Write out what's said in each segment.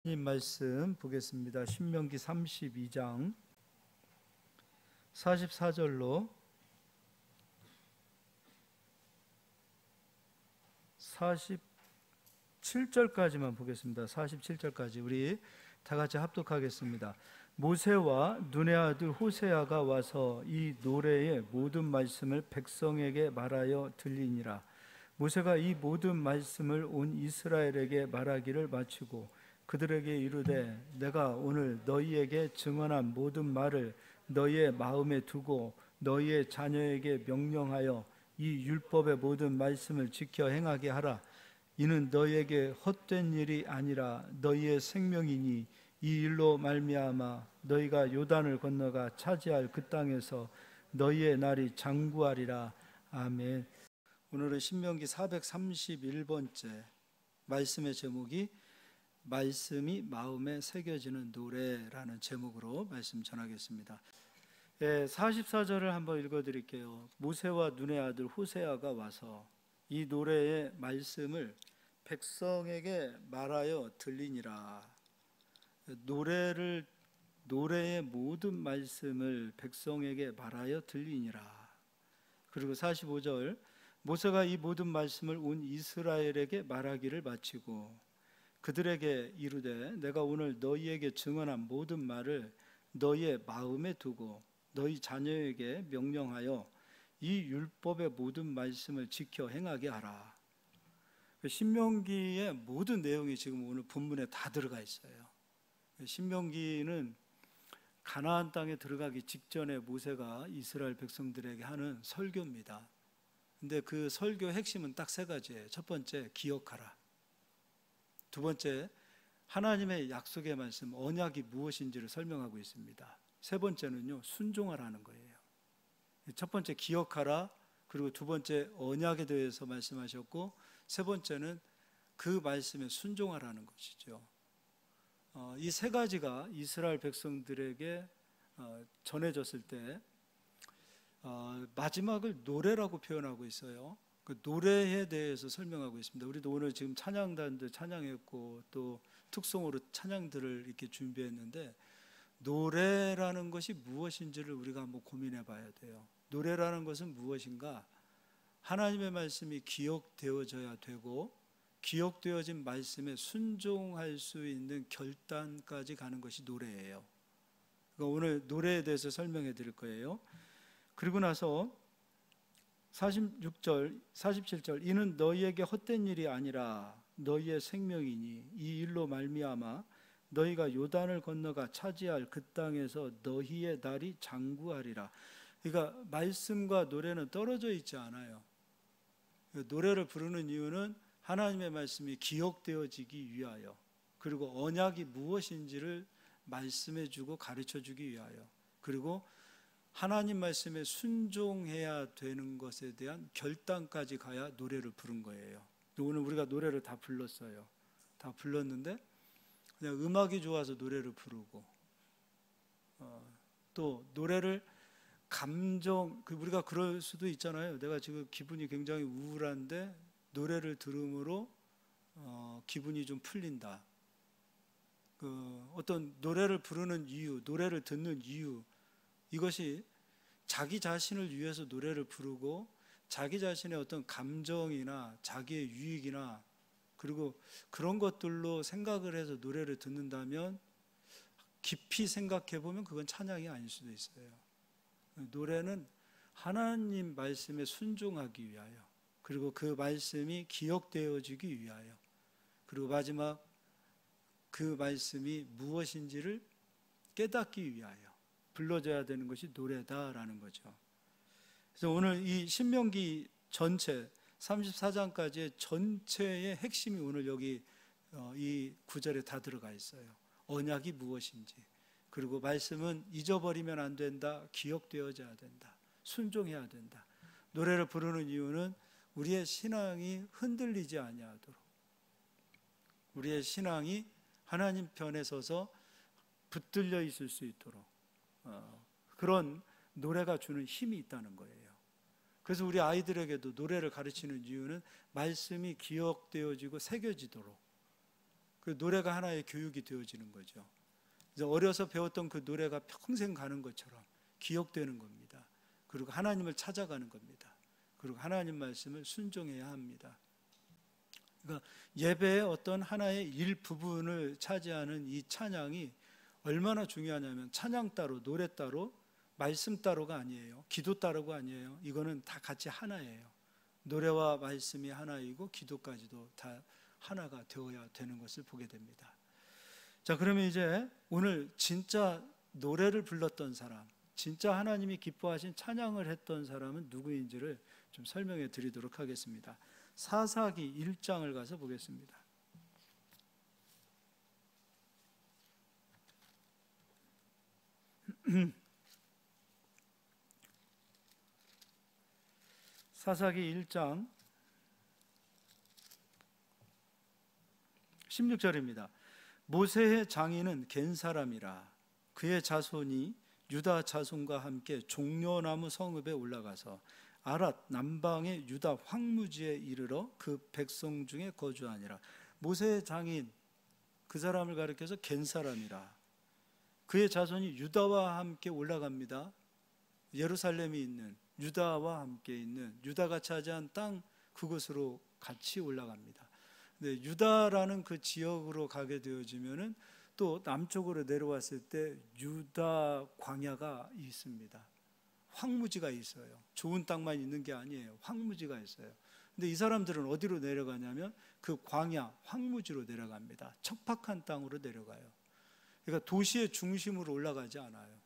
이 말씀 보겠습니다. 신명기 32장 44절로 47절까지만 보겠습니다. 47절까지 우리 다 같이 합독하겠습니다. 모세와 눈의 아들 호세아가 와서 이 노래의 모든 말씀을 백성에게 말하여 들리니라. 모세가 이 모든 말씀을 온 이스라엘에게 말하기를 마치고 그들에게 이르되 내가 오늘 너희에게 증언한 모든 말을 너희의 마음에 두고 너희의 자녀에게 명령하여 이 율법의 모든 말씀을 지켜 행하게 하라. 이는 너희에게 헛된 일이 아니라 너희의 생명이니 이 일로 말미암아 너희가 요단을 건너가 차지할 그 땅에서 너희의 날이 장구하리라. 아멘. 오늘은 신명기 431번째 말씀의 제목이 말씀이 마음에 새겨지는 노래라는 제목으로 말씀 전하겠습니다. 44절을 한번 읽어드릴게요. 모세와 눈의 아들 호세아가 와서 이 노래의 말씀을 백성에게 말하여 들리니라. 노래의 모든 말씀을 백성에게 말하여 들리니라. 그리고 45절 모세가 이 모든 말씀을 온 이스라엘에게 말하기를 마치고 그들에게 이르되 내가 오늘 너희에게 증언한 모든 말을 너희의 마음에 두고 너희 자녀에게 명령하여 이 율법의 모든 말씀을 지켜 행하게 하라. 신명기의 모든 내용이 지금 오늘 본문에 다 들어가 있어요. 신명기는 가나안 땅에 들어가기 직전에 모세가 이스라엘 백성들에게 하는 설교입니다. 근데 그 설교 핵심은 딱 세 가지예요. 첫 번째, 기억하라. 두 번째, 하나님의 약속의 말씀, 언약이 무엇인지를 설명하고 있습니다. 세 번째는요, 순종하라는 거예요. 첫 번째, 기억하라. 그리고 두 번째, 언약에 대해서 말씀하셨고, 세 번째는 그 말씀에 순종하라는 것이죠. 이 세 가지가 이스라엘 백성들에게 전해졌을 때 마지막을 노래라고 표현하고 있어요. 그 노래에 대해서 설명하고 있습니다. 우리도 오늘 지금 찬양단들 찬양했고 또 특송으로 찬양들을 이렇게 준비했는데 노래라는 것이 무엇인지를 우리가 한번 고민해 봐야 돼요. 노래라는 것은 무엇인가? 하나님의 말씀이 기억되어져야 되고 기억되어진 말씀에 순종할 수 있는 결단까지 가는 것이 노래예요. 그러니까 오늘 노래에 대해서 설명해 드릴 거예요. 그리고 나서 46절, 47절 이는 너희에게 헛된 일이 아니라 너희의 생명이니 이 일로 말미암아 너희가 요단을 건너가 차지할 그 땅에서 너희의 날이 장구하리라. 그러니까 말씀과 노래는 떨어져 있지 않아요. 노래를 부르는 이유는 하나님의 말씀이 기억되어지기 위하여 그리고 언약이 무엇인지를 말씀해주고 가르쳐주기 위하여 그리고 하나님 말씀에 순종해야 되는 것에 대한 결단까지 가야 노래를 부른 거예요. 오늘 우리가 노래를 다 불렀어요. 다 불렀는데 그냥 음악이 좋아서 노래를 부르고 또 노래를 우리가 그럴 수도 있잖아요. 내가 지금 기분이 굉장히 우울한데 노래를 들음으로 기분이 좀 풀린다. 어떤 노래를 부르는 이유, 노래를 듣는 이유 이것이 자기 자신을 위해서 노래를 부르고 자기 자신의 어떤 감정이나 자기의 유익이나 그리고 그런 것들로 생각을 해서 노래를 듣는다면 깊이 생각해 보면 그건 찬양이 아닐 수도 있어요. 노래는 하나님 말씀에 순종하기 위하여 그리고 그 말씀이 기억되어지기 위하여 그리고 마지막 그 말씀이 무엇인지를 깨닫기 위하여 불러줘야 되는 것이 노래다라는 거죠. 그래서 오늘 이 신명기 전체 34장까지의 전체의 핵심이 오늘 여기 이 구절에 다 들어가 있어요. 언약이 무엇인지 그리고 말씀은 잊어버리면 안 된다. 기억되어져야 된다. 순종해야 된다. 노래를 부르는 이유는 우리의 신앙이 흔들리지 아니하도록 우리의 신앙이 하나님 편에 서서 붙들려 있을 수 있도록 그런 노래가 주는 힘이 있다는 거예요. 그래서 우리 아이들에게도 노래를 가르치는 이유는 말씀이 기억되어지고 새겨지도록 그 노래가 하나의 교육이 되어지는 거죠. 그래서 어려서 배웠던 그 노래가 평생 가는 것처럼 기억되는 겁니다. 그리고 하나님을 찾아가는 겁니다. 그리고 하나님 말씀을 순종해야 합니다. 그러니까 예배의 어떤 하나의 일부분을 차지하는 이 찬양이 얼마나 중요하냐면, 찬양 따로, 노래 따로, 말씀 따로가 아니에요. 기도 따로가 아니에요. 이거는 다 같이 하나예요. 노래와 말씀이 하나이고 기도까지도 다 하나가 되어야 되는 것을 보게 됩니다. 자, 그러면 이제 오늘 진짜 노래를 불렀던 사람, 진짜 하나님이 기뻐하신 찬양을 했던 사람은 누구인지를 좀 설명해 드리도록 하겠습니다. 사사기 1장을 가서 보겠습니다. 사사기 1장 16절입니다. 모세의 장인은 겐 사람이라. 그의 자손이 유다 자손과 함께 종려나무 성읍에 올라가서 아랏 남방의 유다 황무지에 이르러 그 백성 중에 거주하니라. 모세의 장인, 그 사람을 가리켜서 겐 사람이라. 그의 자손이 유다와 함께 올라갑니다. 예루살렘이 있는, 유다와 함께 있는, 유다가 차지한 땅, 그곳으로 같이 올라갑니다. 근데 유다라는 그 지역으로 가게 되어지면은 또 남쪽으로 내려왔을 때 유다 광야가 있습니다. 황무지가 있어요. 좋은 땅만 있는 게 아니에요. 황무지가 있어요. 근데 이 사람들은 어디로 내려가냐면 그 광야, 황무지로 내려갑니다. 척박한 땅으로 내려가요. 그러니까 도시의 중심으로 올라가지 않아요.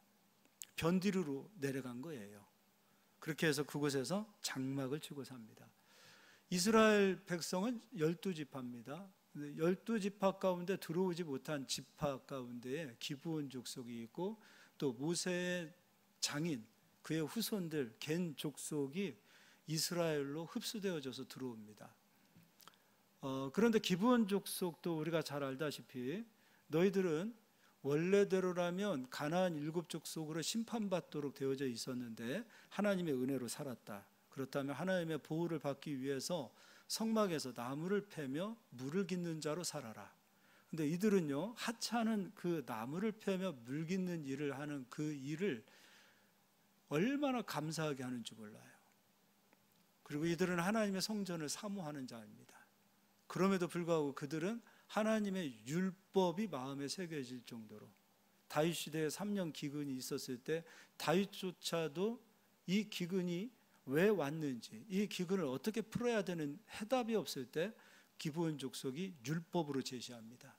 변두리로 내려간 거예요. 그렇게 해서 그곳에서 장막을 치고 삽니다. 이스라엘 백성은 12지파입니다. 12지파 가운데 들어오지 못한 지파 가운데에 기브온 족속이 있고, 또 모세의 장인, 그의 후손들 겐 족속이 이스라엘로 흡수되어져서 들어옵니다. 그런데 기브온 족속도 우리가 잘 알다시피 너희들은 원래대로라면 가나안 7족속으로 심판받도록 되어져 있었는데 하나님의 은혜로 살았다. 그렇다면 하나님의 보호를 받기 위해서 성막에서 나무를 패며 물을 깃는 자로 살아라. 근데 이들은요, 하찮은 그 나무를 패며 물 깃는 일을 하는 그 일을 얼마나 감사하게 하는지 몰라요. 그리고 이들은 하나님의 성전을 사모하는 자입니다. 그럼에도 불구하고 그들은 하나님의 율법이 마음에 새겨질 정도로, 다윗 시대에 3년 기근이 있었을 때 다윗조차도 이 기근이 왜 왔는지, 이 기근을 어떻게 풀어야 되는 해답이 없을 때 기브온 족속이 율법으로 제시합니다.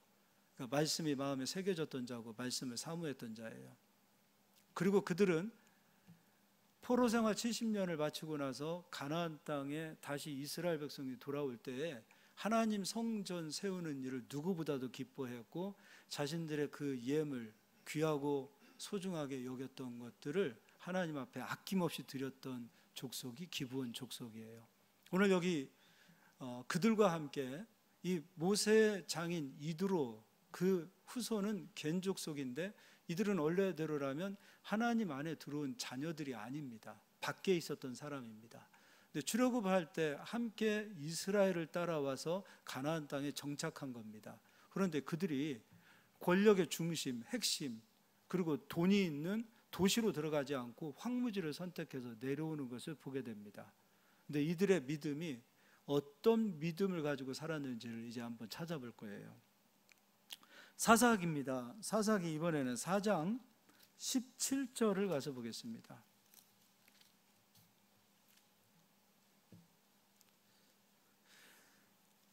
그러니까 말씀이 마음에 새겨졌던 자고 말씀을 사모했던 자예요. 그리고 그들은 포로 생활 70년을 마치고 나서 가나안 땅에 다시 이스라엘 백성이 돌아올 때에 하나님 성전 세우는 일을 누구보다도 기뻐했고, 자신들의 그 예물, 귀하고 소중하게 여겼던 것들을 하나님 앞에 아낌없이 드렸던 족속이 기브온 족속이에요. 오늘 여기 그들과 함께 이 모세의 장인 이드로, 그 후손은 겐 족속인데 이들은 원래대로라면 하나님 안에 들어온 자녀들이 아닙니다. 밖에 있었던 사람입니다. 근데 출애굽할 때 함께 이스라엘을 따라와서 가나안 땅에 정착한 겁니다. 그런데 그들이 권력의 중심, 핵심, 그리고 돈이 있는 도시로 들어가지 않고 황무지를 선택해서 내려오는 것을 보게 됩니다. 근데 이들의 믿음이 어떤 믿음을 가지고 살았는지를 이제 한번 찾아볼 거예요. 사사기입니다. 사사기 이번에는 4장 17절을 가서 보겠습니다.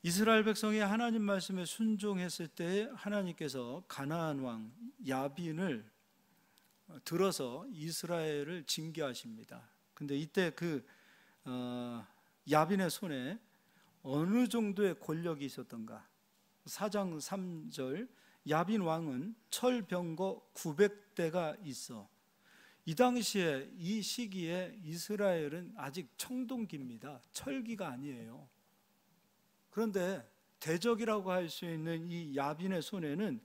이스라엘 백성이 하나님 말씀에 순종했을 때 하나님께서 가나안 왕 야빈을 들어서 이스라엘을 징계하십니다. 근데 이때 그 야빈의 손에 어느 정도의 권력이 있었던가? 4장 3절, 야빈 왕은 철병거 900대가 있어. 이 당시에, 이 시기에 이스라엘은 아직 청동기입니다. 철기가 아니에요. 그런데 대적이라고 할 수 있는 이 야빈의 손에는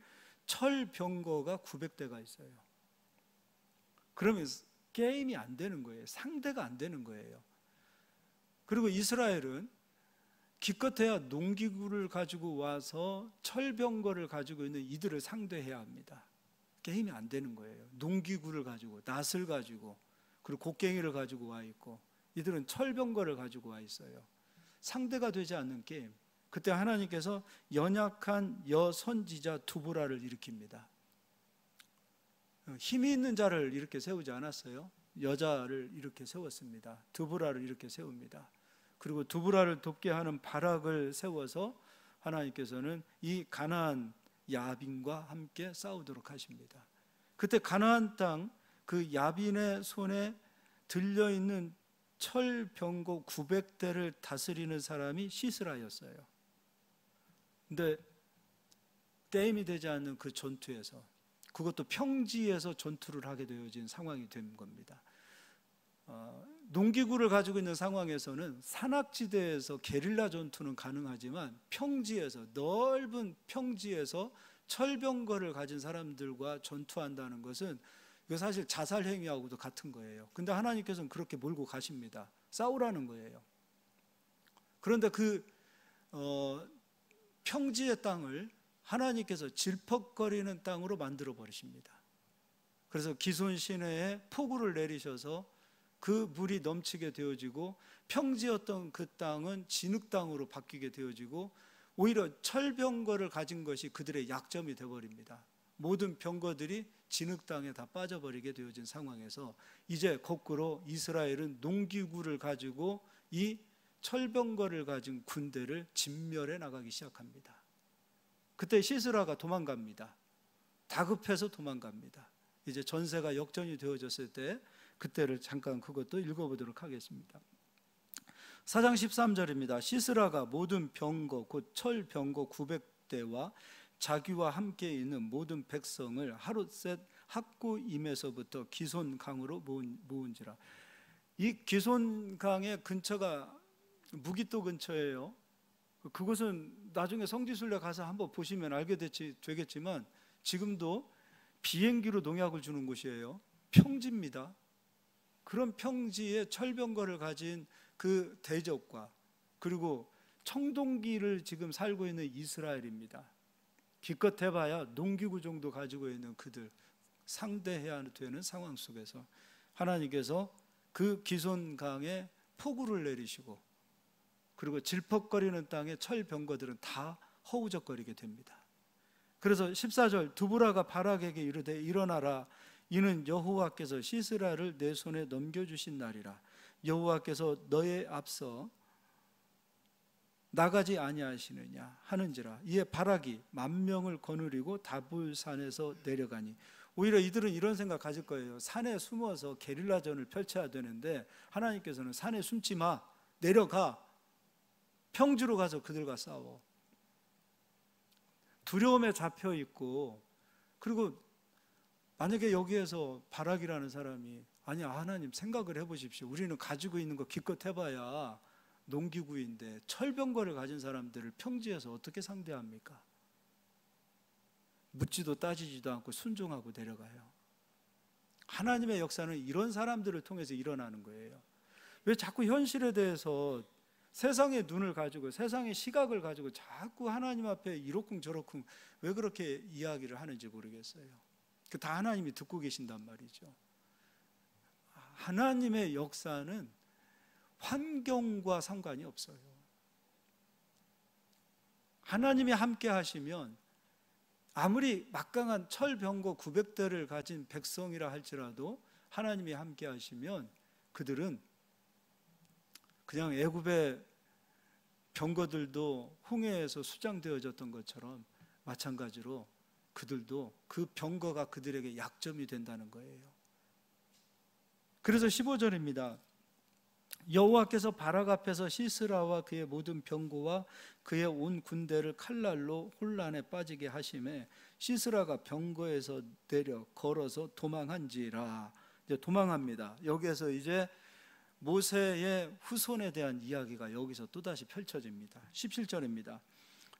철병거가 900대가 있어요. 그러면 게임이 안 되는 거예요. 상대가 안 되는 거예요. 그리고 이스라엘은 기껏해야 농기구를 가지고 와서 철병거를 가지고 있는 이들을 상대해야 합니다. 게임이 안 되는 거예요. 농기구를 가지고, 낫을 가지고, 그리고 곡괭이를 가지고 와 있고, 이들은 철병거를 가지고 와 있어요. 상대가 되지 않는 게임. 그때 하나님께서 연약한 여선지자 두보라를 일으킵니다. 힘이 있는 자를 이렇게 세우지 않았어요. 여자를 이렇게 세웠습니다. 두보라를 이렇게 세웁니다. 그리고 두보라를 돕게 하는 바락을 세워서 하나님께서는 이 가나안 야빈과 함께 싸우도록 하십니다. 그때 가나안 땅 그 야빈의 손에 들려있는 철병거 900대를 다스리는 사람이 시스라였어요. 근데 게임이 되지 않는 그 전투에서, 그것도 평지에서 전투를 하게 되어진 상황이 된 겁니다. 농기구를 가지고 있는 상황에서는 산악지대에서 게릴라 전투는 가능하지만 평지에서, 넓은 평지에서 철병거를 가진 사람들과 전투한다는 것은 이거 사실 자살 행위하고도 같은 거예요. 근데 하나님께서는 그렇게 몰고 가십니다. 싸우라는 거예요. 그런데 그 평지의 땅을 하나님께서 질퍽거리는 땅으로 만들어 버리십니다. 그래서 기손 시내에 폭우를 내리셔서 그 물이 넘치게 되어지고, 평지였던 그 땅은 진흙 땅으로 바뀌게 되어지고, 오히려 철병거를 가진 것이 그들의 약점이 되어버립니다. 모든 병거들이 진흙 땅에 다 빠져버리게 되어진 상황에서 이제 거꾸로 이스라엘은 농기구를 가지고 이 철병거를 가진 군대를 진멸해 나가기 시작합니다. 그때 시스라가 도망갑니다. 다급해서 도망갑니다. 이제 전세가 역전이 되어졌을 때 그때를 잠깐 그것도 읽어보도록 하겠습니다. 4장 13절입니다. 시스라가 모든 병거 곧 철병거 900대와 자기와 함께 있는 모든 백성을 하룻셋 학구임에서부터 기손강으로 모은지라. 이 기손강의 근처가 무기또 근처예요. 그것은 나중에 성지순례 가서 한번 보시면 알게 되겠지만 지금도 비행기로 농약을 주는 곳이에요. 평지입니다. 그런 평지에 철병거를 가진 그 대적과, 그리고 청동기를 지금 살고 있는 이스라엘입니다. 기껏 해봐야 농기구 정도 가지고 있는 그들 상대해야 되는 상황 속에서 하나님께서 그 기손강에 폭우를 내리시고, 그리고 질퍽거리는 땅에 철병거들은 다 허우적거리게 됩니다. 그래서 14절 두보라가 바락에게 이르되 일어나라, 이는 여호와께서 시스라를 내 손에 넘겨주신 날이라. 여호와께서 너의 앞서 나가지 아니하시느냐 하는지라. 이에 바락이 10,000명을 거느리고 다불산에서 내려가니. 오히려 이들은 이런 생각 가질 거예요. 산에 숨어서 게릴라전을 펼쳐야 되는데 하나님께서는 산에 숨지 마, 내려가, 평지로 가서 그들과 싸워. 두려움에 잡혀 있고, 그리고 만약에 여기에서 바락이라는 사람이 아니 하나님 생각을 해보십시오. 우리는 가지고 있는 거 기껏 해봐야 농기구인데 철병거를 가진 사람들을 평지에서 어떻게 상대합니까? 묻지도 따지지도 않고 순종하고 내려가요. 하나님의 역사는 이런 사람들을 통해서 일어나는 거예요. 왜 자꾸 현실에 대해서 세상의 눈을 가지고, 세상의 시각을 가지고 자꾸 하나님 앞에 이러쿵 저러쿵 왜 그렇게 이야기를 하는지 모르겠어요. 다 하나님이 듣고 계신단 말이죠. 하나님의 역사는 환경과 상관이 없어요. 하나님이 함께 하시면 아무리 막강한 철병거 900대를 가진 백성이라 할지라도 하나님이 함께 하시면 그들은 그냥 애굽의 병거들도 홍해에서 수장되어졌던 것처럼 마찬가지로 그들도 그 병거가 그들에게 약점이 된다는 거예요. 그래서 15절입니다. 여호와께서 바락 앞에서 시스라와 그의 모든 병거와 그의 온 군대를 칼날로 혼란에 빠지게 하심에 시스라가 병거에서 내려 걸어서 도망한지라. 이제 도망합니다. 여기에서 이제 모세의 후손에 대한 이야기가 여기서 또다시 펼쳐집니다. 17절입니다.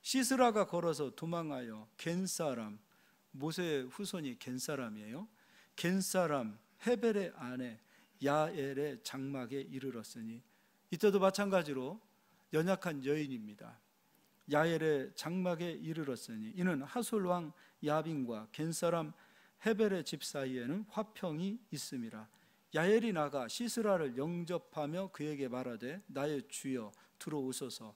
시스라가 걸어서 도망하여 겐사람, 모세의 후손이 겐사람이에요. 겐사람 헤벨의 아내 야엘의 장막에 이르렀으니, 이때도 마찬가지로 연약한 여인입니다. 야엘의 장막에 이르렀으니 이는 하솔 왕 야빈과 겐 사람 헤벨의 집 사이에는 화평이 있음이라. 야엘이 나가 시스라를 영접하며 그에게 말하되 나의 주여 들어오소서,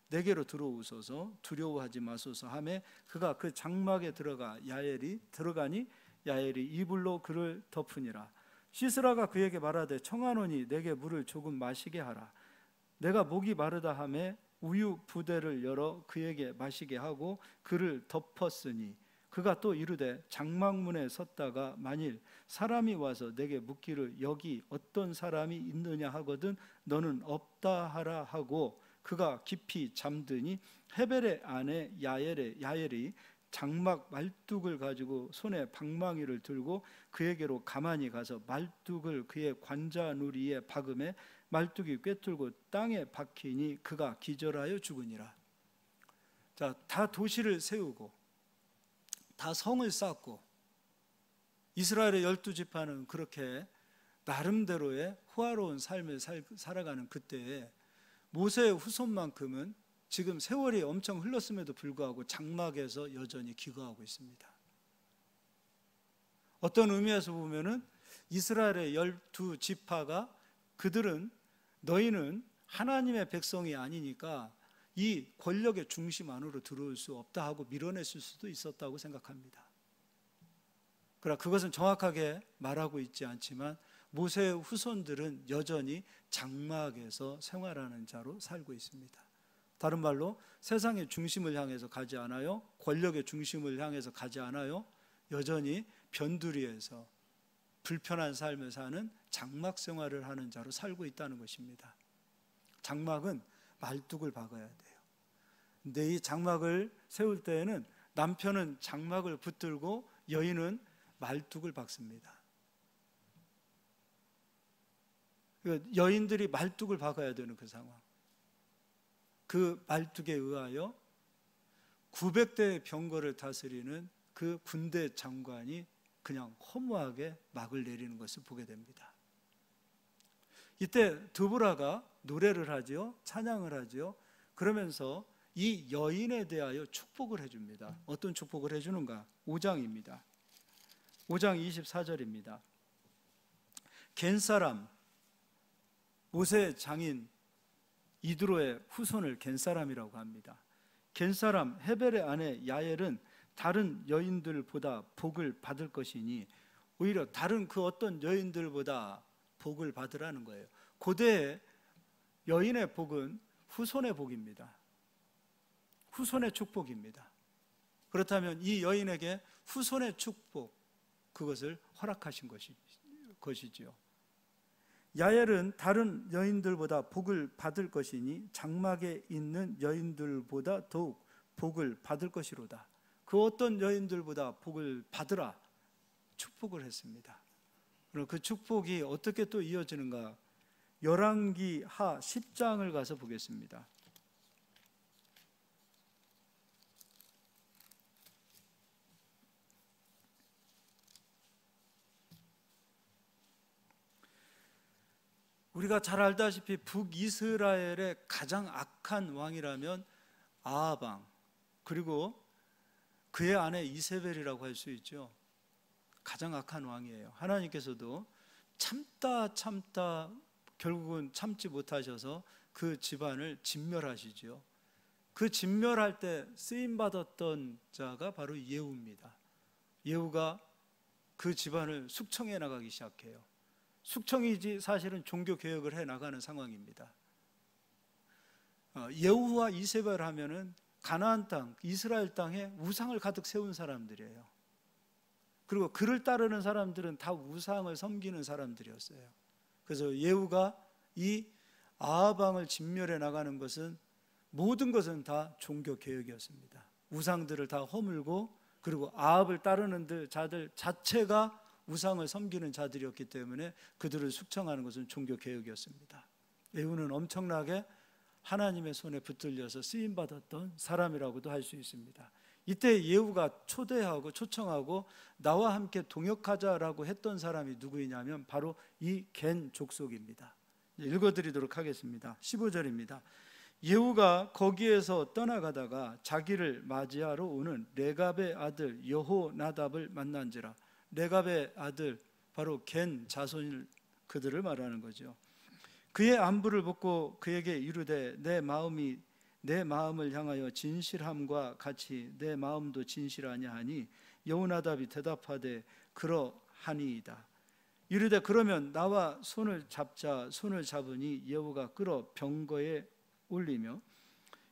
내게로 들어오소서, 두려워하지 마소서 하매 그가 그 장막에 들어가니 야엘이 이불로 그를 덮으니라. 시스라가 그에게 말하되 청하노니 내게 물을 조금 마시게 하라. 내가 목이 마르다 하매 우유 부대를 열어 그에게 마시게 하고 그를 덮었으니 그가 또 이르되 장막문에 섰다가 만일 사람이 와서 내게 묻기를 여기 어떤 사람이 있느냐 하거든 너는 없다 하라 하고 그가 깊이 잠드니 헤벨의 아내 야엘이 장막 말뚝을 가지고 손에 방망이를 들고 그에게로 가만히 가서 말뚝을 그의 관자누리에 박음에 말뚝이 꿰뚫고 땅에 박히니 그가 기절하여 죽으니라. 자, 다 도시를 세우고 다 성을 쌓고 이스라엘의 12지파는 그렇게 나름대로의 호화로운 삶을 살아가는 그때에 모세의 후손만큼은 지금 세월이 엄청 흘렀음에도 불구하고 장막에서 여전히 기거하고 있습니다. 어떤 의미에서 보면은 이스라엘의 12지파가 그들은 너희는 하나님의 백성이 아니니까 이 권력의 중심 안으로 들어올 수 없다 하고 밀어냈을 수도 있었다고 생각합니다. 그러나 그것은 정확하게 말하고 있지 않지만 모세의 후손들은 여전히 장막에서 생활하는 자로 살고 있습니다. 다른 말로 세상의 중심을 향해서 가지 않아요. 권력의 중심을 향해서 가지 않아요. 여전히 변두리에서 불편한 삶을 사는 장막 생활을 하는 자로 살고 있다는 것입니다. 장막은 말뚝을 박아야 돼요. 근데 이 장막을 세울 때에는 남편은 장막을 붙들고 여인은 말뚝을 박습니다. 여인들이 말뚝을 박아야 되는 그 상황. 그 말뚝에 의하여 900대의 병거를 다스리는 그 군대 장관이 그냥 허무하게 막을 내리는 것을 보게 됩니다. 이때 드보라가 노래를 하죠. 찬양을 하죠. 그러면서 이 여인에 대하여 축복을 해줍니다. 어떤 축복을 해주는가? 5장입니다. 5장 24절입니다. 겐 사람, 모세의 장인 이드로의 후손을 겐 사람이라고 합니다. 겐 사람 헤벨의 아내 야엘은 다른 여인들보다 복을 받을 것이니 오히려 다른 그 어떤 여인들보다 복을 받으라는 거예요. 고대의 여인의 복은 후손의 복입니다. 후손의 축복입니다. 그렇다면 이 여인에게 후손의 축복, 그것을 허락하신 것이지요. 야엘은 다른 여인들보다 복을 받을 것이니 장막에 있는 여인들보다 더욱 복을 받을 것이로다. 그 어떤 여인들보다 복을 받으라 축복을 했습니다. 그럼 그 축복이 어떻게 또 이어지는가? 열왕기 하 10장을 가서 보겠습니다. 우리가 잘 알다시피 북이스라엘의 가장 악한 왕이라면 아합 왕, 그리고 그의 아내 이세벨이라고 할 수 있죠. 가장 악한 왕이에요. 하나님께서도 참다 결국은 참지 못하셔서 그 집안을 진멸하시죠. 그 진멸할 때 쓰임받았던 자가 바로 예후입니다. 예후가 그 집안을 숙청해 나가기 시작해요. 숙청이지 사실은 종교개혁을 해 나가는 상황입니다. 예후와 이세벨 하면은 가나안 땅, 이스라엘 땅에 우상을 가득 세운 사람들이에요. 그리고 그를 따르는 사람들은 다 우상을 섬기는 사람들이었어요. 그래서 예후가 이 아합 왕을 진멸해 나가는 것은 모든 것은 다 종교개혁이었습니다. 우상들을 다 허물고 그리고 아합을 따르는 자들 자체가 우상을 섬기는 자들이었기 때문에 그들을 숙청하는 것은 종교개혁이었습니다. 예후는 엄청나게 하나님의 손에 붙들려서 쓰임받았던 사람이라고도 할 수 있습니다. 이때 예후가 초대하고 초청하고 나와 함께 동역하자라고 했던 사람이 누구이냐면 바로 이 겐 족속입니다. 읽어드리도록 하겠습니다. 15절입니다. 예후가 거기에서 떠나가다가 자기를 맞이하러 오는 레갑의 아들 여호나답을 만난지라. 레갑의 아들 바로 겐 자손 그들을 말하는 거죠. 그의 안부를 묻고 그에게 이르되 내 마음을 향하여 진실함과 같이 내 마음도 진실하냐 하니 여호나답이 대답하되 그러하니이다. 이르되 그러면 나와 손을 잡자. 손을 잡으니 예후가 끌어 병거에 올리며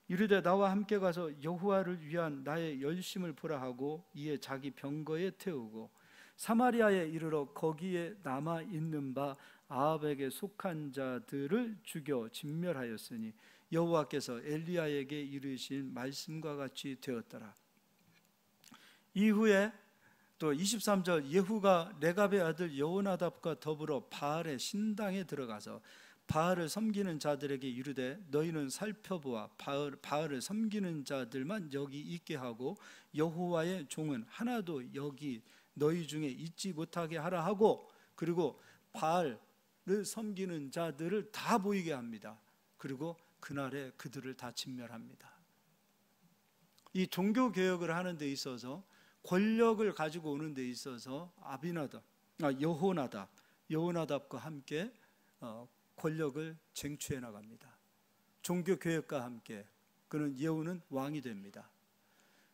이르되 나와 함께 가서 여호와를 위한 나의 열심을 보라 하고 이에 자기 병거에 태우고 사마리아에 이르러 거기에 남아 있는 바 아합에게 속한 자들을 죽여 진멸하였으니 여호와께서 엘리야에게 이르신 말씀과 같이 되었더라. 이후에 또 23절 예후가 레갑의 아들 여호나답과 더불어 바알의 신당에 들어가서 바알을 섬기는 자들에게 이르되 너희는 살펴보아 바알을 섬기는 자들만 여기 있게 하고 여호와의 종은 하나도 여기 너희 중에 있지 못하게 하라 하고 그리고 바알을 섬기는 자들을 다 보이게 합니다. 그리고 그날에 그들을 다 진멸합니다. 이 종교 개혁을 하는 데 있어서 권력을 가지고 오는 데 있어서 여호나답과 함께 권력을 쟁취해 나갑니다. 종교 개혁과 함께 그는 예후는 왕이 됩니다.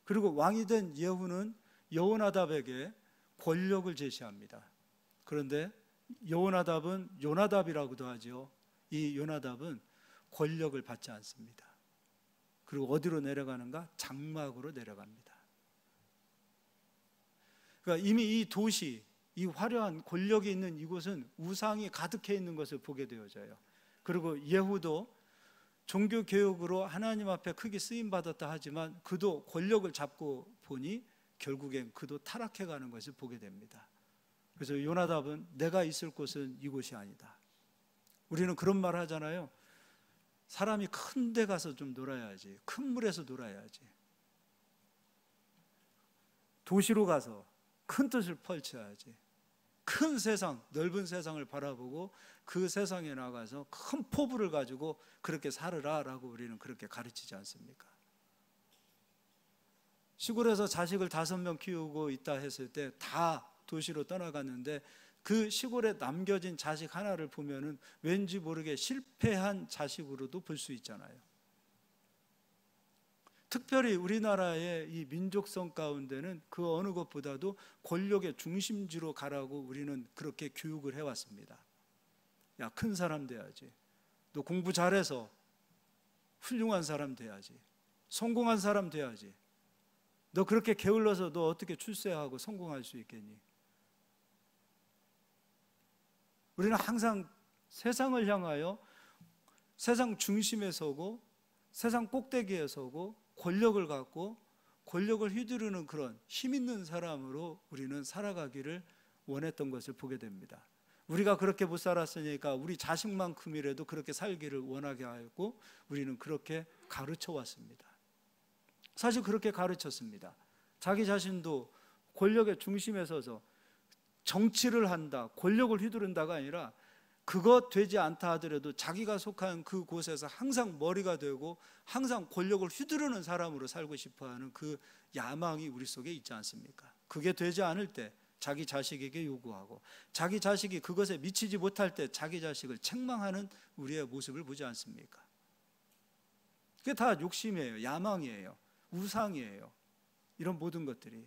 그리고 왕이 된 예후는 여호나답에게 권력을 제시합니다. 그런데 여호나답은 요나답이라고도 하죠. 이 요나답은 권력을 받지 않습니다. 그리고 어디로 내려가는가? 장막으로 내려갑니다. 그러니까 이미 이 도시, 이 화려한 권력이 있는 이곳은 우상이 가득해 있는 것을 보게 되어져요. 그리고 예후도 종교 개혁으로 하나님 앞에 크게 쓰임 받았다 하지만 그도 권력을 잡고 보니 결국엔 그도 타락해 가는 것을 보게 됩니다. 그래서 요나답은 내가 있을 곳은 이곳이 아니다. 우리는 그런 말 하잖아요. 사람이 큰 데 가서 좀 놀아야지. 큰 물에서 놀아야지. 도시로 가서 큰 뜻을 펼쳐야지. 큰 세상, 넓은 세상을 바라보고 그 세상에 나가서 큰 포부를 가지고 그렇게 살으라라고 우리는 그렇게 가르치지 않습니까? 시골에서 자식을 5명 키우고 있다 했을 때 다 도시로 떠나갔는데 그 시골에 남겨진 자식 하나를 보면은 왠지 모르게 실패한 자식으로도 볼 수 있잖아요. 특별히 우리나라의 이 민족성 가운데는 그 어느 것보다도 권력의 중심지로 가라고 우리는 그렇게 교육을 해왔습니다. 야, 큰 사람 돼야지. 너 공부 잘해서 훌륭한 사람 돼야지. 성공한 사람 돼야지. 너 그렇게 게을러서 너 어떻게 출세하고 성공할 수 있겠니? 우리는 항상 세상을 향하여 세상 중심에 서고 세상 꼭대기에 서고 권력을 갖고 권력을 휘두르는 그런 힘 있는 사람으로 우리는 살아가기를 원했던 것을 보게 됩니다. 우리가 그렇게 못 살았으니까 우리 자식만큼이라도 그렇게 살기를 원하게 하였고 우리는 그렇게 가르쳐 왔습니다. 사실 그렇게 가르쳤습니다. 자기 자신도 권력의 중심에 서서 정치를 한다, 권력을 휘두른다가 아니라 그것 되지 않다 하더라도 자기가 속한 그곳에서 항상 머리가 되고 항상 권력을 휘두르는 사람으로 살고 싶어하는 그 야망이 우리 속에 있지 않습니까? 그게 되지 않을 때 자기 자식에게 요구하고 자기 자식이 그것에 미치지 못할 때 자기 자식을 책망하는 우리의 모습을 보지 않습니까? 그게 다 욕심이에요. 야망이에요. 우상이에요. 이런 모든 것들이.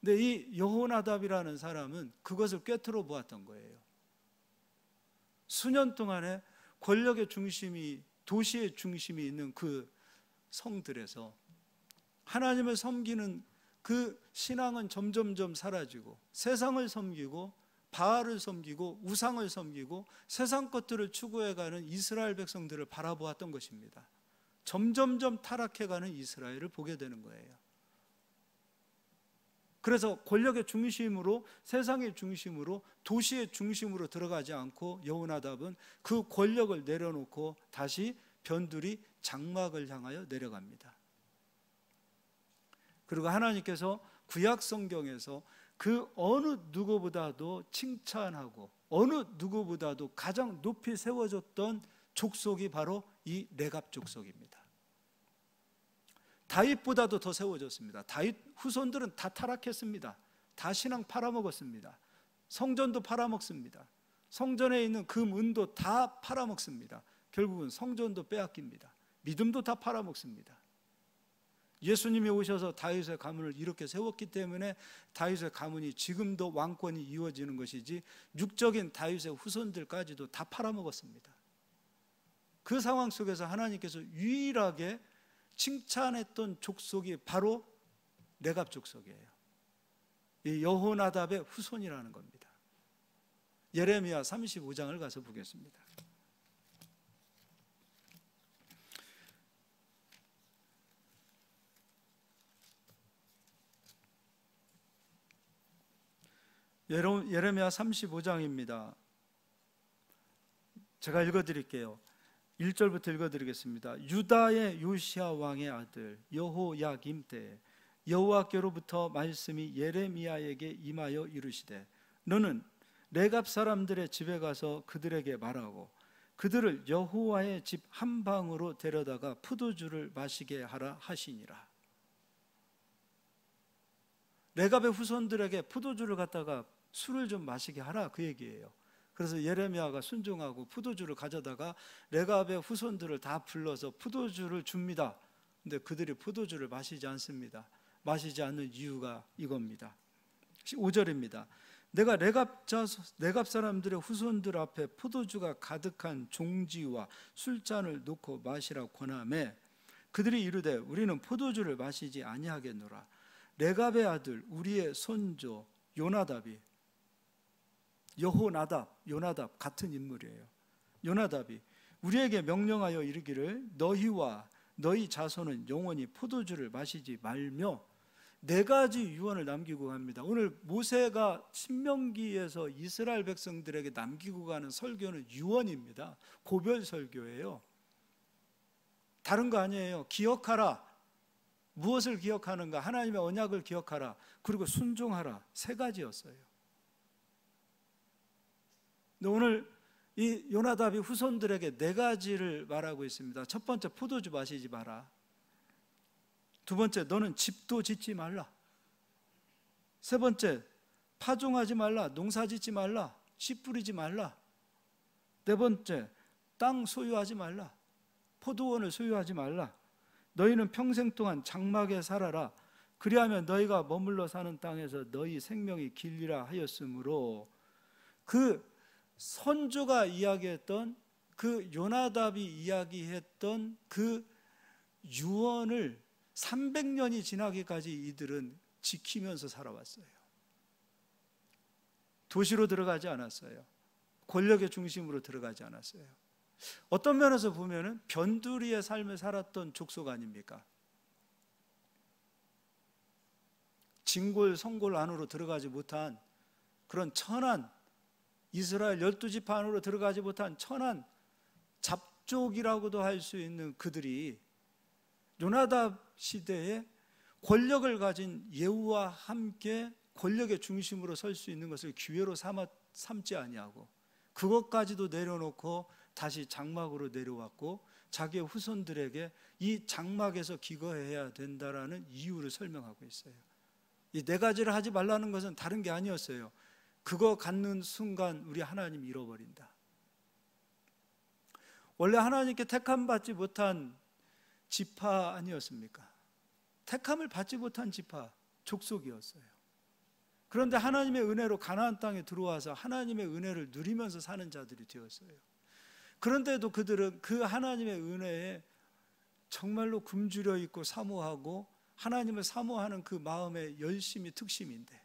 근데 이 여호나답이라는 사람은 그것을 꿰뚫어 보았던 거예요. 수년 동안에 권력의 중심이, 도시의 중심이 있는 그 성들에서 하나님을 섬기는 그 신앙은 점점점 사라지고 세상을 섬기고 바알을 섬기고 우상을 섬기고 세상 것들을 추구해가는 이스라엘 백성들을 바라보았던 것입니다. 점점점 타락해가는 이스라엘을 보게 되는 거예요. 그래서 권력의 중심으로, 세상의 중심으로, 도시의 중심으로 들어가지 않고 여호나답은 그 권력을 내려놓고 다시 변두리 장막을 향하여 내려갑니다. 그리고 하나님께서 구약 성경에서 그 어느 누구보다도 칭찬하고 어느 누구보다도 가장 높이 세워졌던 족속이 바로 이 레갑 족속입니다. 다윗보다도 더 세워졌습니다. 다윗 후손들은 다 타락했습니다. 다 신앙 팔아먹었습니다. 성전도 팔아먹습니다. 성전에 있는 금, 은도 다 팔아먹습니다. 결국은 성전도 빼앗깁니다. 믿음도 다 팔아먹습니다. 예수님이 오셔서 다윗의 가문을 이렇게 세웠기 때문에 다윗의 가문이 지금도 왕권이 이루어지는 것이지, 육적인 다윗의 후손들까지도 다 팔아먹었습니다. 그 상황 속에서 하나님께서 유일하게 칭찬했던 족속이 바로 레갑 족속이에요. 이 여호나답의 후손이라는 겁니다. 예레미야 35장을 가서 보겠습니다. 예레미야 35장입니다. 제가 읽어드릴게요. 1절부터 읽어드리겠습니다. 유다의 요시야 왕의 아들 여호야김 때 여호와께로부터 말씀이 예레미야에게 임하여 이르시되, 너는 레갑 사람들의 집에 가서 그들에게 말하고 그들을 여호와의 집 한 방으로 데려다가 포도주를 마시게 하라 하시니라. 레갑의 후손들에게 포도주를 갖다가 술을 좀 마시게 하라, 그 얘기예요. 그래서 예레미야가 순종하고 포도주를 가져다가 레갑의 후손들을 다 불러서 포도주를 줍니다. 근데 그들이 포도주를 마시지 않습니다. 마시지 않는 이유가 이겁니다. 5절입니다. 내가 레갑 사람들의 후손들 앞에 포도주가 가득한 종지와 술잔을 놓고 마시라 권하매 그들이 이르되 우리는 포도주를 마시지 아니하겠노라. 레갑의 아들 우리의 손조 요나답이, 요나답 같은 인물이에요. 요나답이 우리에게 명령하여 이르기를 너희와 너희 자손은 영원히 포도주를 마시지 말며, 네 가지 유언을 남기고 갑니다. 오늘 모세가 신명기에서 이스라엘 백성들에게 남기고 가는 설교는 유언입니다. 고별 설교예요. 다른 거 아니에요. 기억하라. 무엇을 기억하는가? 하나님의 언약을 기억하라. 그리고 순종하라. 세 가지였어요. 근데 오늘 이 요나답이 후손들에게 네 가지를 말하고 있습니다. 첫 번째, 포도주 마시지 마라. 두 번째, 너는 집도 짓지 말라. 세 번째, 파종하지 말라. 농사 짓지 말라. 씨 뿌리지 말라. 네 번째, 땅 소유하지 말라. 포도원을 소유하지 말라. 너희는 평생 동안 장막에 살아라. 그리하면 너희가 머물러 사는 땅에서 너희 생명이 길리라 하였으므로, 그 선조가 이야기했던, 그 요나답이 이야기했던 그 유언을 300년이 지나기까지 이들은 지키면서 살아왔어요. 도시로 들어가지 않았어요. 권력의 중심으로 들어가지 않았어요. 어떤 면에서 보면은 변두리의 삶을 살았던 족속 아닙니까? 진골 성골 안으로 들어가지 못한 그런 천한, 이스라엘 12지파 안으로 들어가지 못한 천한 잡족이라고도 할 수 있는 그들이 요나답 시대에 권력을 가진 예후와 함께 권력의 중심으로 설 수 있는 것을 기회로 삼지 아니하고 그것까지도 내려놓고 다시 장막으로 내려왔고, 자기의 후손들에게 이 장막에서 기거해야 된다라는 이유를 설명하고 있어요. 이 네 가지를 하지 말라는 것은 다른 게 아니었어요. 그거 갖는 순간 우리 하나님 잃어버린다. 원래 하나님께 택함 받지 못한 지파 아니었습니까? 택함을 받지 못한 지파, 족속이었어요. 그런데 하나님의 은혜로 가나안 땅에 들어와서 하나님의 은혜를 누리면서 사는 자들이 되었어요. 그런데도 그들은 그 하나님의 은혜에 정말로 굶주려 있고 사모하고 하나님을 사모하는 그 마음의 열심이 특심인데,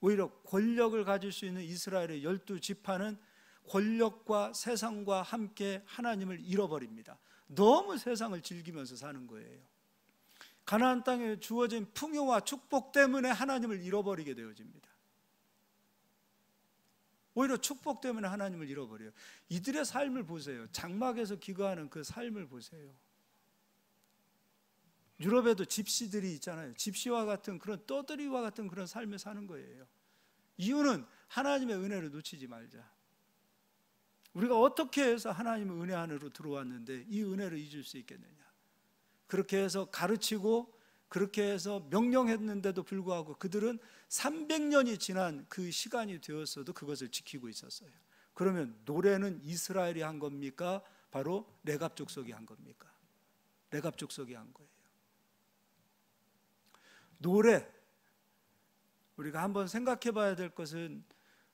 오히려 권력을 가질 수 있는 이스라엘의 12지파는 권력과 세상과 함께 하나님을 잃어버립니다. 너무 세상을 즐기면서 사는 거예요. 가나안 땅에 주어진 풍요와 축복 때문에 하나님을 잃어버리게 되어집니다. 오히려 축복 때문에 하나님을 잃어버려요. 이들의 삶을 보세요. 장막에서 기거하는 그 삶을 보세요. 유럽에도 집시들이 있잖아요. 집시와 같은 그런 떠들이와 같은 그런 삶을 사는 거예요. 이유는 하나님의 은혜를 놓치지 말자. 우리가 어떻게 해서 하나님의 은혜 안으로 들어왔는데 이 은혜를 잊을 수 있겠느냐? 그렇게 해서 가르치고 그렇게 해서 명령했는데도 불구하고 그들은 300년이 지난 그 시간이 되었어도 그것을 지키고 있었어요. 그러면 노래는 이스라엘이 한 겁니까? 바로 레갑 족속이 한 겁니까? 레갑 족속이 한 거예요. 노래, 우리가 한번 생각해 봐야 될 것은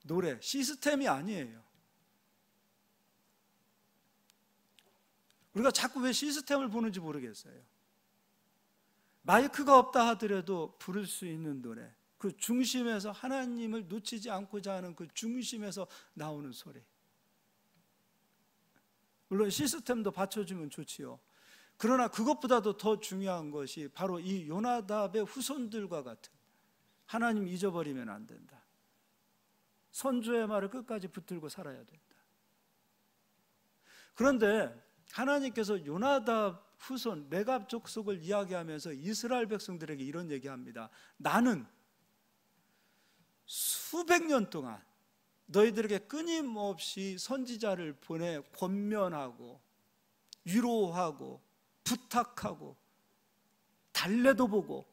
노래, 시스템이 아니에요. 우리가 자꾸 왜 시스템을 보는지 모르겠어요. 마이크가 없다 하더라도 부를 수 있는 노래, 그 중심에서 하나님을 놓치지 않고자 하는 그 중심에서 나오는 소리. 물론 시스템도 받쳐주면 좋지요. 그러나 그것보다도 더 중요한 것이 바로 이 요나답의 후손들과 같은, 하나님 잊어버리면 안 된다, 선조의 말을 끝까지 붙들고 살아야 된다. 그런데 하나님께서 요나답 후손 레갑 족속을 이야기하면서 이스라엘 백성들에게 이런 얘기합니다. 나는 수백 년 동안 너희들에게 끊임없이 선지자를 보내 권면하고 위로하고 부탁하고 달래도 보고,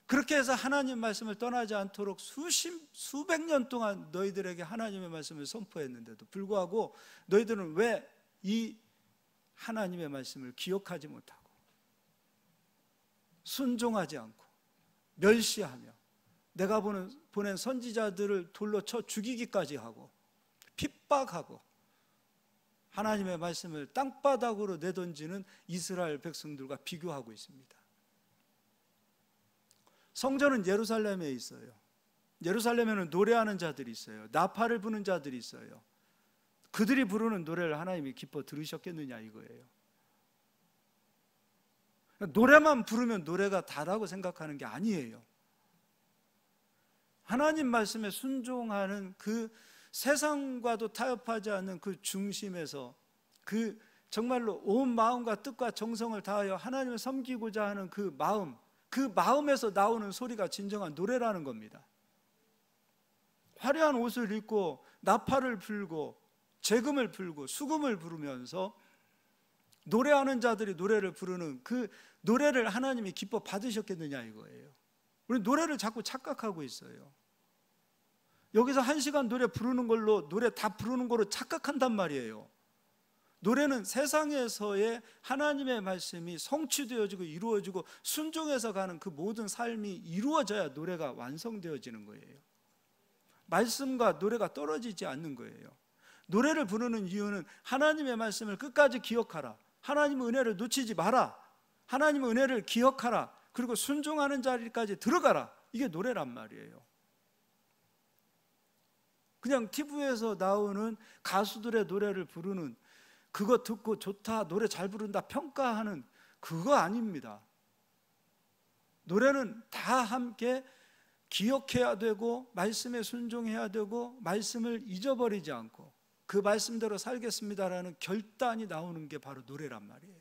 그렇게 해서 하나님 말씀을 떠나지 않도록 수백 년 동안 너희들에게 하나님의 말씀을 선포했는데도 불구하고 너희들은 왜 이 하나님의 말씀을 기억하지 못하고 순종하지 않고 멸시하며 내가 보낸 선지자들을 돌로 쳐 죽이기까지 하고 핍박하고 하나님의 말씀을 땅바닥으로 내던지는 이스라엘 백성들과 비교하고 있습니다. 성전은 예루살렘에 있어요. 예루살렘에는 노래하는 자들이 있어요. 나팔을 부는 자들이 있어요. 그들이 부르는 노래를 하나님이 기뻐 들으셨겠느냐 이거예요. 노래만 부르면 노래가 다라고 생각하는 게 아니에요. 하나님 말씀에 순종하는 그 세상과도 타협하지 않는 그 중심에서, 그 정말로 온 마음과 뜻과 정성을 다하여 하나님을 섬기고자 하는 그 마음, 그 마음에서 나오는 소리가 진정한 노래라는 겁니다. 화려한 옷을 입고 나팔을 불고 재금을 불고 수금을 부르면서 노래하는 자들이 노래를 부르는 그 노래를 하나님이 기뻐 받으셨겠느냐 이거예요. 우리 노래를 자꾸 착각하고 있어요. 여기서 1시간 노래 부르는 걸로, 노래 다 부르는 걸로 착각한단 말이에요. 노래는 세상에서의 하나님의 말씀이 성취되어지고 이루어지고 순종해서 가는 그 모든 삶이 이루어져야 노래가 완성되어지는 거예요. 말씀과 노래가 떨어지지 않는 거예요. 노래를 부르는 이유는 하나님의 말씀을 끝까지 기억하라, 하나님의 은혜를 놓치지 마라, 하나님의 은혜를 기억하라, 그리고 순종하는 자리까지 들어가라, 이게 노래란 말이에요. 그냥 TV에서 나오는 가수들의 노래를 부르는, 그거 듣고 좋다, 노래 잘 부른다 평가하는 그거 아닙니다. 노래는 다 함께 기억해야 되고 말씀에 순종해야 되고 말씀을 잊어버리지 않고 그 말씀대로 살겠습니다라는 결단이 나오는 게 바로 노래란 말이에요.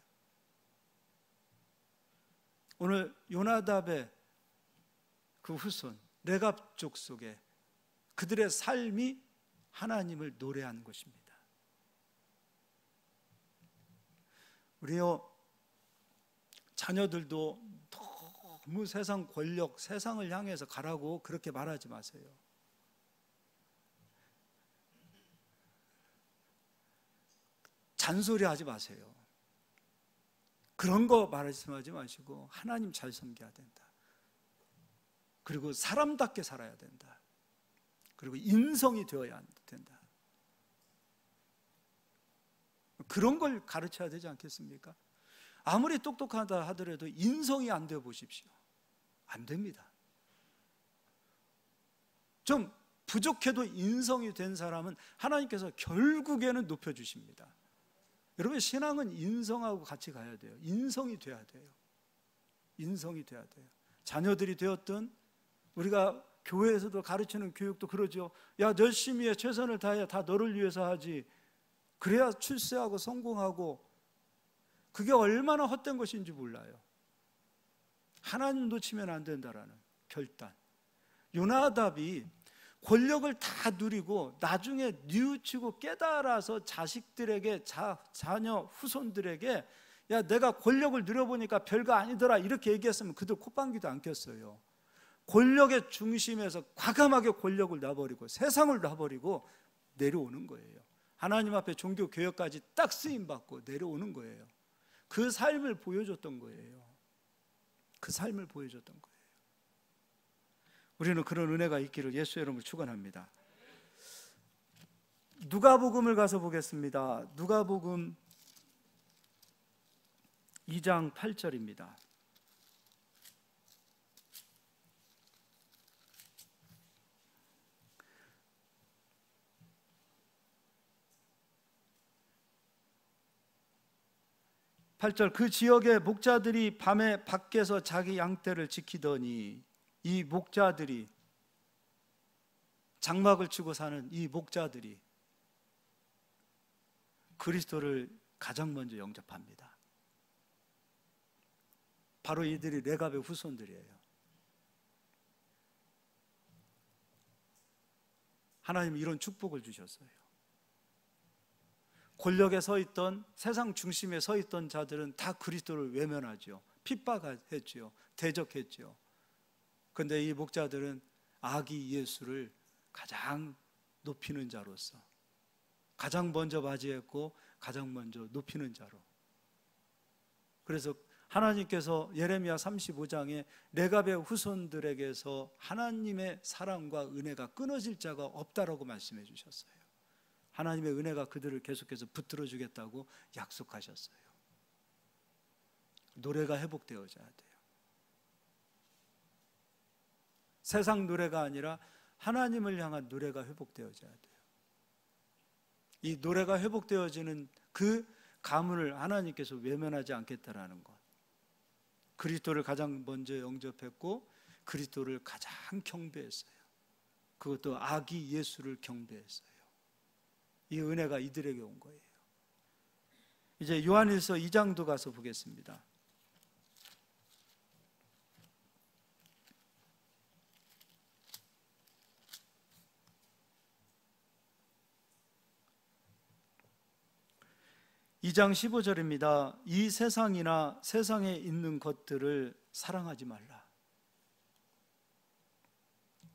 오늘 요나답의 그 후손 레갑 족속에 그들의 삶이 하나님을 노래하는 것입니다. 우리요, 자녀들도 너무 세상 권력, 세상을 향해서 가라고 그렇게 말하지 마세요. 잔소리 하지 마세요. 그런 거 말씀하지 마시고 하나님 잘 섬겨야 된다. 그리고 사람답게 살아야 된다. 그리고 인성이 되어야 된다. 그런 걸 가르쳐야 되지 않겠습니까? 아무리 똑똑하다 하더라도 인성이 안 되어 보십시오. 안 됩니다. 좀 부족해도 인성이 된 사람은 하나님께서 결국에는 높여주십니다. 여러분, 신앙은 인성하고 같이 가야 돼요. 인성이 돼야 돼요. 인성이 돼야 돼요. 자녀들이 되었든 우리가 교회에서도 가르치는 교육도 그러죠. 야, 열심히 해, 최선을 다해, 다 너를 위해서 하지. 그래야 출세하고 성공하고. 그게 얼마나 헛된 것인지 몰라요. 하나님 놓치면 안 된다라는 결단. 요나답이 권력을 다 누리고 나중에 뉘우치고 깨달아서 자식들에게 자녀 후손들에게 야 내가 권력을 누려보니까 별거 아니더라 이렇게 얘기했으면 그들 콧방귀도 안 꼈어요. 권력의 중심에서 과감하게 권력을 놔버리고 세상을 놔버리고 내려오는 거예요. 하나님 앞에 종교 개혁까지 딱 쓰임받고 내려오는 거예요. 그 삶을 보여줬던 거예요. 그 삶을 보여줬던 거예요. 우리는 그런 은혜가 있기를 예수의 이름으로 축원합니다. 누가복음을 가서 보겠습니다. 누가복음 2장 8절입니다. 그 지역의 목자들이 밤에 밖에서 자기 양떼를 지키더니 이 목자들이 장막을 치고 사는 이 목자들이 그리스도를 가장 먼저 영접합니다. 바로 이들이 레갑의 후손들이에요. 하나님은 이런 축복을 주셨어요. 권력에 서 있던 세상 중심에 서 있던 자들은 다 그리스도를 외면하죠. 핍박했죠. 대적했죠. 그런데 이 목자들은 아기 예수를 가장 높이는 자로서 가장 먼저 맞이했고 가장 먼저 높이는 자로. 그래서 하나님께서 예레미야 35장에 레갑의 후손들에게서 하나님의 사랑과 은혜가 끊어질 자가 없다라고 말씀해 주셨어요. 하나님의 은혜가 그들을 계속해서 붙들어 주겠다고 약속하셨어요. 노래가 회복되어져야 돼요. 세상 노래가 아니라 하나님을 향한 노래가 회복되어져야 돼요. 이 노래가 회복되어지는 그 가문을 하나님께서 외면하지 않겠다라는 것. 그리스도를 가장 먼저 영접했고 그리스도를 가장 경배했어요. 그것도 아기 예수를 경배했어요. 이 은혜가 이들에게 온 거예요. 이제 요한일서 2장도 가서 보겠습니다. (2장 15절입니다) 이 세상이나 세상에 있는 것들을 사랑하지 말라.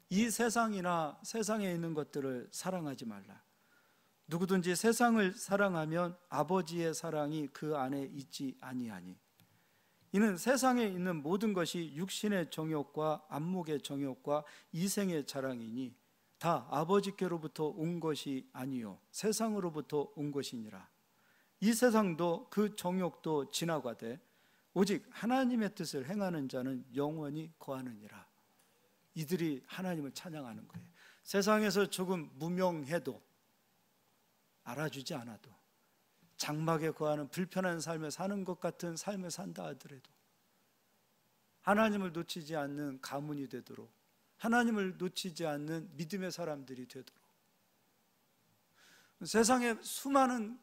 이 세상이나 세상에 있는 것들을 사랑하지 말라. 누구든지 세상을 사랑하면 아버지의 사랑이 그 안에 있지 아니하니. 이는 세상에 있는 모든 것이 육신의 정욕과 안목의 정욕과 이생의 자랑이니 다 아버지께로부터 온 것이 아니요 세상으로부터 온 것이니라. 이 세상도 그 정욕도 지나가되 오직 하나님의 뜻을 행하는 자는 영원히 거하느니라. 이들이 하나님을 찬양하는 거예요. 세상에서 조금 무명해도 알아주지 않아도 장막에 거하는 불편한 삶을 사는 것 같은 삶을 산다 하더라도 하나님을 놓치지 않는 가문이 되도록, 하나님을 놓치지 않는 믿음의 사람들이 되도록, 세상의 수많은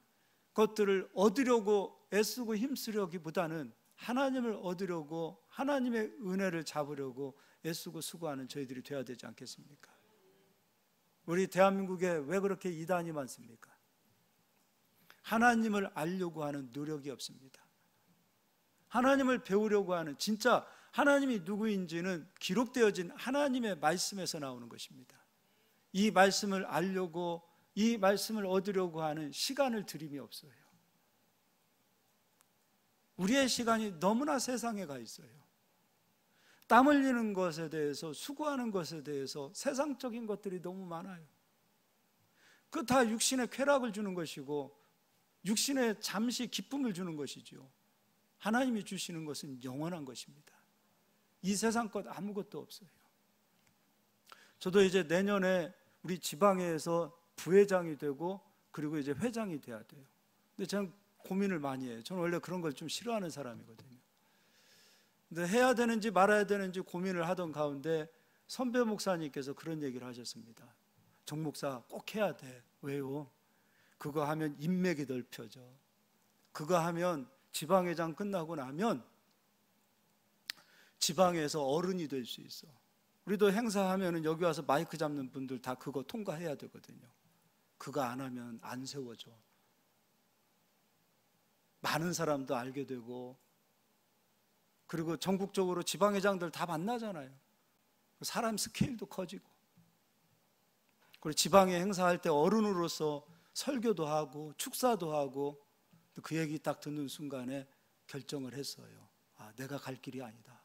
것들을 얻으려고 애쓰고 힘쓰려기보다는 하나님을 얻으려고 하나님의 은혜를 잡으려고 애쓰고 수고하는 저희들이 되어야 되지 않겠습니까? 우리 대한민국에 왜 그렇게 이단이 많습니까? 하나님을 알려고 하는 노력이 없습니다. 하나님을 배우려고 하는, 진짜 하나님이 누구인지는 기록되어진 하나님의 말씀에서 나오는 것입니다. 이 말씀을 알려고, 이 말씀을 얻으려고 하는 시간을 들임이 없어요. 우리의 시간이 너무나 세상에 가 있어요. 땀 흘리는 것에 대해서, 수고하는 것에 대해서 세상적인 것들이 너무 많아요. 그 다 육신의 쾌락을 주는 것이고 육신에 잠시 기쁨을 주는 것이죠. 하나님이 주시는 것은 영원한 것입니다. 이 세상 것 아무것도 없어요. 저도 이제 내년에 우리 지방에서 부회장이 되고 그리고 이제 회장이 돼야 돼요. 근데 저는 고민을 많이 해요. 저는 원래 그런 걸 좀 싫어하는 사람이거든요. 근데 해야 되는지 말아야 되는지 고민을 하던 가운데 선배 목사님께서 그런 얘기를 하셨습니다. 정 목사 꼭 해야 돼. 왜요? 그거 하면 인맥이 넓혀져. 그거 하면 지방회장 끝나고 나면 지방에서 어른이 될 수 있어. 우리도 행사하면은 여기 와서 마이크 잡는 분들 다 그거 통과해야 되거든요. 그거 안 하면 안 세워져. 많은 사람도 알게 되고, 그리고 전국적으로 지방회장들 다 만나잖아요. 사람 스케일도 커지고, 그리고 지방에 행사할 때 어른으로서 설교도 하고 축사도 하고, 그 얘기 딱 듣는 순간에 결정을 했어요. 아, 내가 갈 길이 아니다.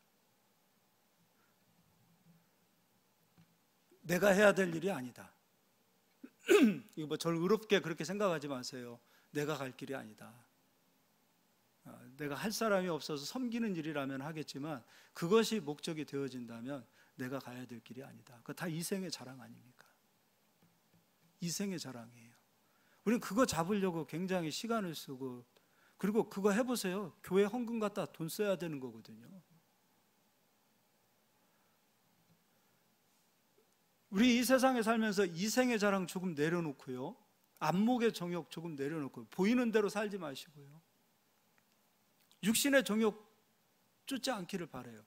내가 해야 될 일이 아니다. 이거 뭐 저를 의롭게 그렇게 생각하지 마세요. 내가 갈 길이 아니다. 내가 할 사람이 없어서 섬기는 일이라면 하겠지만, 그것이 목적이 되어진다면 내가 가야 될 길이 아니다. 그거 다 이생의 자랑 아닙니까? 이생의 자랑이에요. 우리는 그거 잡으려고 굉장히 시간을 쓰고, 그리고 그거 해보세요. 교회 헌금 갖다 돈 써야 되는 거거든요. 우리 이 세상에 살면서 이생의 자랑 조금 내려놓고요, 안목의 정욕 조금 내려놓고 보이는 대로 살지 마시고요, 육신의 정욕 쫓지 않기를 바라요.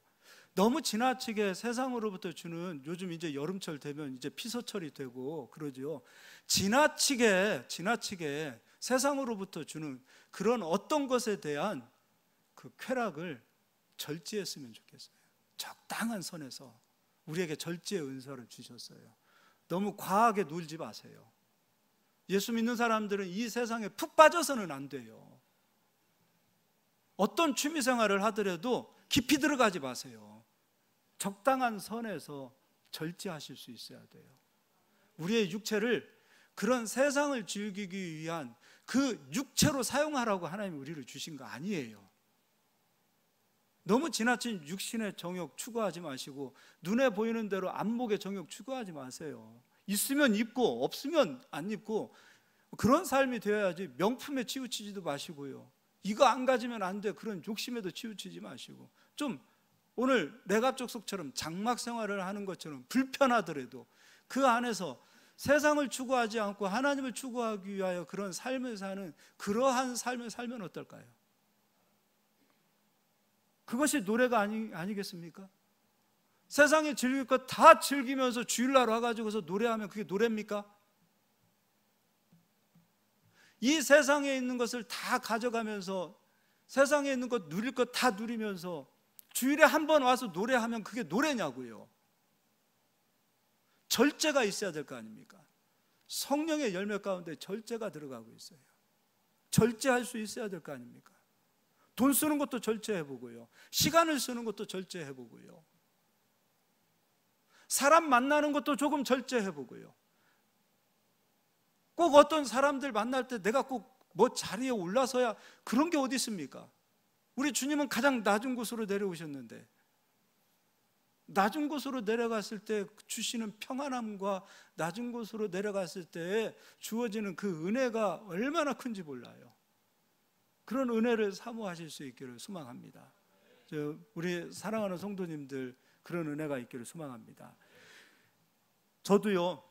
너무 지나치게 세상으로부터 주는, 요즘 이제 여름철 되면 이제 피서철이 되고 그러죠. 지나치게 세상으로부터 주는 그런 어떤 것에 대한 그 쾌락을 절제했으면 좋겠어요. 적당한 선에서 우리에게 절제의 은사를 주셨어요. 너무 과하게 놀지 마세요. 예수 믿는 사람들은 이 세상에 푹 빠져서는 안 돼요. 어떤 취미 생활을 하더라도 깊이 들어가지 마세요. 적당한 선에서 절제하실 수 있어야 돼요. 우리의 육체를 그런 세상을 즐기기 위한 그 육체로 사용하라고 하나님이 우리를 주신 거 아니에요. 너무 지나친 육신의 정욕 추구하지 마시고, 눈에 보이는 대로 안목의 정욕 추구하지 마세요. 있으면 입고 없으면 안 입고, 그런 삶이 되어야지. 명품에 치우치지도 마시고요, 이거 안 가지면 안 돼, 그런 욕심에도 치우치지 마시고, 좀 오늘 레갑족속처럼 장막 생활을 하는 것처럼 불편하더라도 그 안에서 세상을 추구하지 않고 하나님을 추구하기 위하여 그런 삶을 사는, 그러한 삶을 살면 어떨까요? 그것이 노래가 아니겠습니까? 세상에 즐길 것 다 즐기면서 주일날 와가지고서 노래하면 그게 노래입니까? 이 세상에 있는 것을 다 가져가면서, 세상에 있는 것 누릴 것 다 누리면서 주일에 한 번 와서 노래하면 그게 노래냐고요. 절제가 있어야 될 거 아닙니까? 성령의 열매 가운데 절제가 들어가고 있어요. 절제할 수 있어야 될 거 아닙니까? 돈 쓰는 것도 절제해보고요, 시간을 쓰는 것도 절제해보고요, 사람 만나는 것도 조금 절제해보고요, 꼭 어떤 사람들 만날 때 내가 꼭 뭐 자리에 올라서야, 그런 게 어디 있습니까? 우리 주님은 가장 낮은 곳으로 내려오셨는데, 낮은 곳으로 내려갔을 때 주시는 평안함과 낮은 곳으로 내려갔을 때 주어지는 그 은혜가 얼마나 큰지 몰라요. 그런 은혜를 사모하실 수 있기를 소망합니다. 우리 사랑하는 성도님들, 그런 은혜가 있기를 소망합니다. 저도요,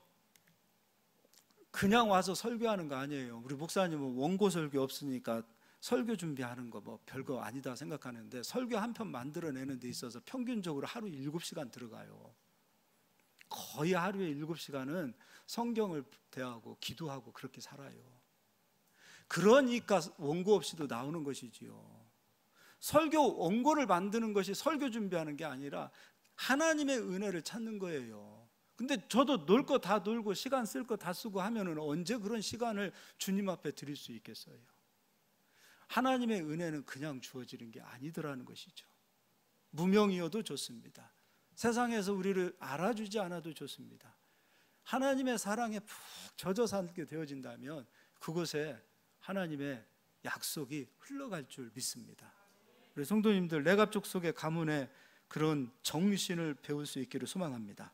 그냥 와서 설교하는 거 아니에요. 우리 목사님은 원고 설교 없으니까 설교 준비하는 거 뭐 별거 아니다 생각하는데, 설교 한 편 만들어내는 데 있어서 평균적으로 하루 7시간 들어가요. 거의 하루에 7시간은 성경을 대하고 기도하고 그렇게 살아요. 그러니까 원고 없이도 나오는 것이지요. 설교 원고를 만드는 것이 설교 준비하는 게 아니라 하나님의 은혜를 찾는 거예요. 근데 저도 놀 거 다 놀고 시간 쓸 거 다 쓰고 하면은 언제 그런 시간을 주님 앞에 드릴 수 있겠어요? 하나님의 은혜는 그냥 주어지는 게 아니더라는 것이죠. 무명이어도 좋습니다. 세상에서 우리를 알아주지 않아도 좋습니다. 하나님의 사랑에 푹 젖어 살게 되어진다면 그곳에 하나님의 약속이 흘러갈 줄 믿습니다. 우리 성도님들, 레갑족속의 가문의 그런 정신을 배울 수 있기를 소망합니다.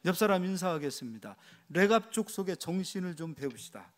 옆 사람 인사하겠습니다. 레갑족속의 정신을 좀 배웁시다.